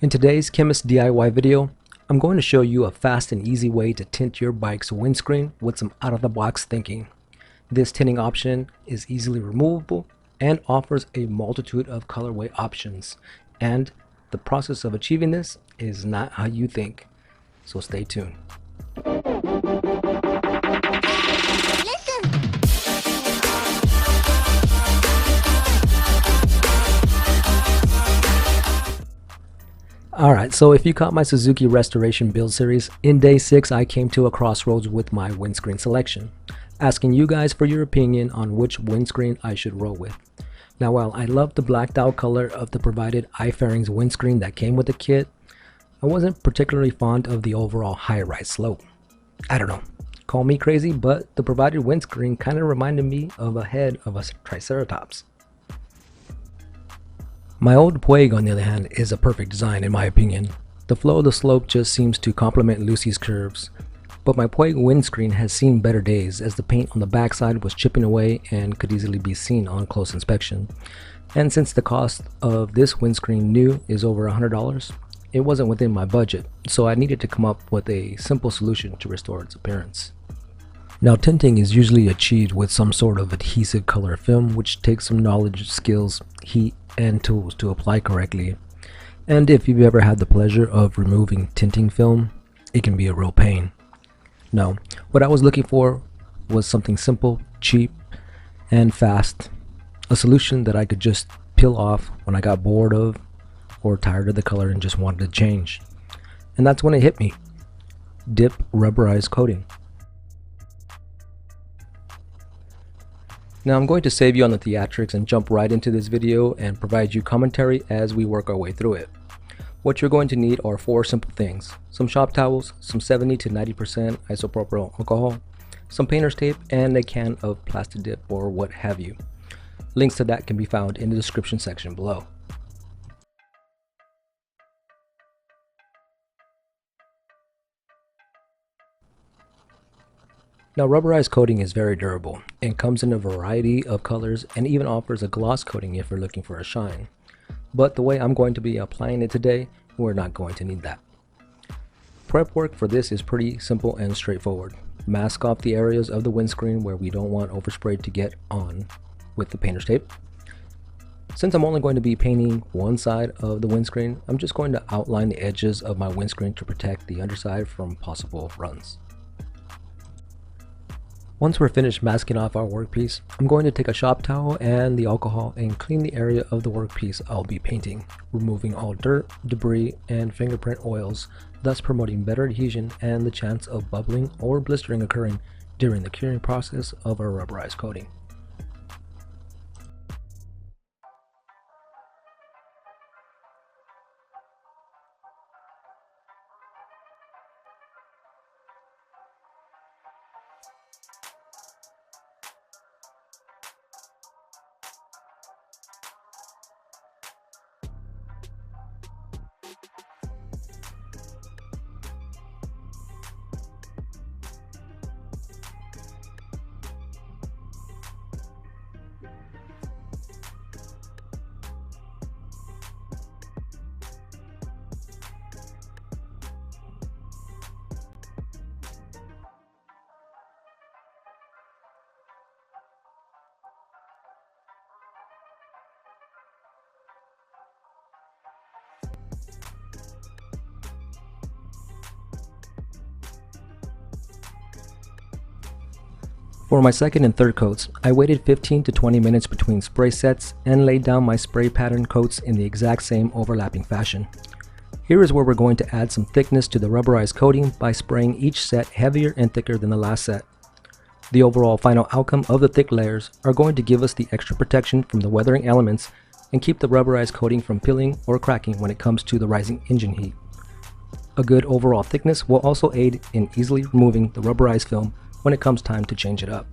In today's Chemist DIY video, I'm going to show you a fast and easy way to tint your bike's windscreen with some out-of-the-box thinking. This tinting option is easily removable and offers a multitude of colorway options. And the process of achieving this is not how you think. So stay tuned. Alright, so if you caught my Suzuki restoration build series, in day 6 I came to a crossroads with my windscreen selection, asking you guys for your opinion on which windscreen I should roll with. Now while I love the blacked out color of the provided I-fairings windscreen that came with the kit, I wasn't particularly fond of the overall high-rise slope. I don't know, call me crazy, but the provided windscreen kind of reminded me of a head of a triceratops. My old Puig, on the other hand, is a perfect design in my opinion. The flow of the slope just seems to complement Lucy's curves. But my Puig windscreen has seen better days, as the paint on the backside was chipping away and could easily be seen on close inspection. And since the cost of this windscreen new is over $100, it wasn't within my budget, so I needed to come up with a simple solution to restore its appearance. Now tinting is usually achieved with some sort of adhesive color film, which takes some knowledge, skills, heat, and tools to apply correctly. And if you've ever had the pleasure of removing tinting film, it can be a real pain. Now, what I was looking for was something simple, cheap, and fast. A solution that I could just peel off when I got bored of or tired of the color and just wanted to change. And that's when it hit me. Dip rubberized coating. Now I'm going to save you on the theatrics and jump right into this video and provide you commentary as we work our way through it. What you're going to need are 4 simple things: some shop towels, some 70 to 90% isopropyl alcohol, some painter's tape, and a can of Plasti dip or what have you. Links to that can be found in the description section below. Now rubberized coating is very durable and comes in a variety of colors and even offers a gloss coating if you're looking for a shine. But the way I'm going to be applying it today, we're not going to need that. Prep work for this is pretty simple and straightforward. Mask off the areas of the windscreen where we don't want overspray to get on with the painter's tape. Since I'm only going to be painting one side of the windscreen, I'm just going to outline the edges of my windscreen to protect the underside from possible runs. Once we're finished masking off our workpiece, I'm going to take a shop towel and the alcohol and clean the area of the workpiece I'll be painting, removing all dirt, debris, and fingerprint oils, thus promoting better adhesion and the chance of bubbling or blistering occurring during the curing process of our rubberized coating. For my second and third coats, I waited 15 to 20 minutes between spray sets and laid down my spray pattern coats in the exact same overlapping fashion. Here is where we're going to add some thickness to the rubberized coating by spraying each set heavier and thicker than the last set. The overall final outcome of the thick layers are going to give us the extra protection from the weathering elements and keep the rubberized coating from peeling or cracking when it comes to the rising engine heat. A good overall thickness will also aid in easily removing the rubberized film when it comes time to change it up.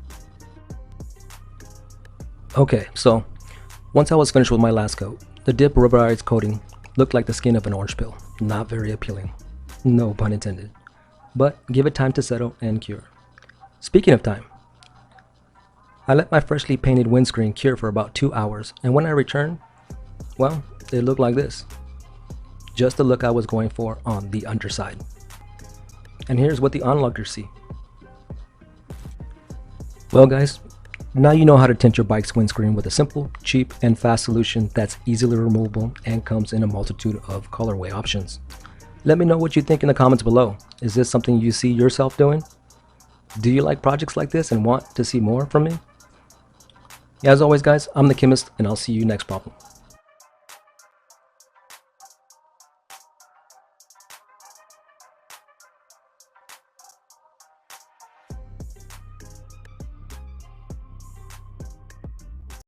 Okay, so once I was finished with my last coat, the dip rubberized coating looked like the skin of an orange peel. Not very appealing. No pun intended. But give it time to settle and cure. Speaking of time, I let my freshly painted windscreen cure for about 2 hours, and when I returned, well, it looked like this. just the look I was going for on the underside. And here's what the onlookers see. Well guys, now you know how to tint your bike's windscreen with a simple, cheap, and fast solution that's easily removable and comes in a multitude of colorway options. Let me know what you think in the comments below. Is this something you see yourself doing? Do you like projects like this and want to see more from me? As always guys, I'm the Chemist and I'll see you next problem.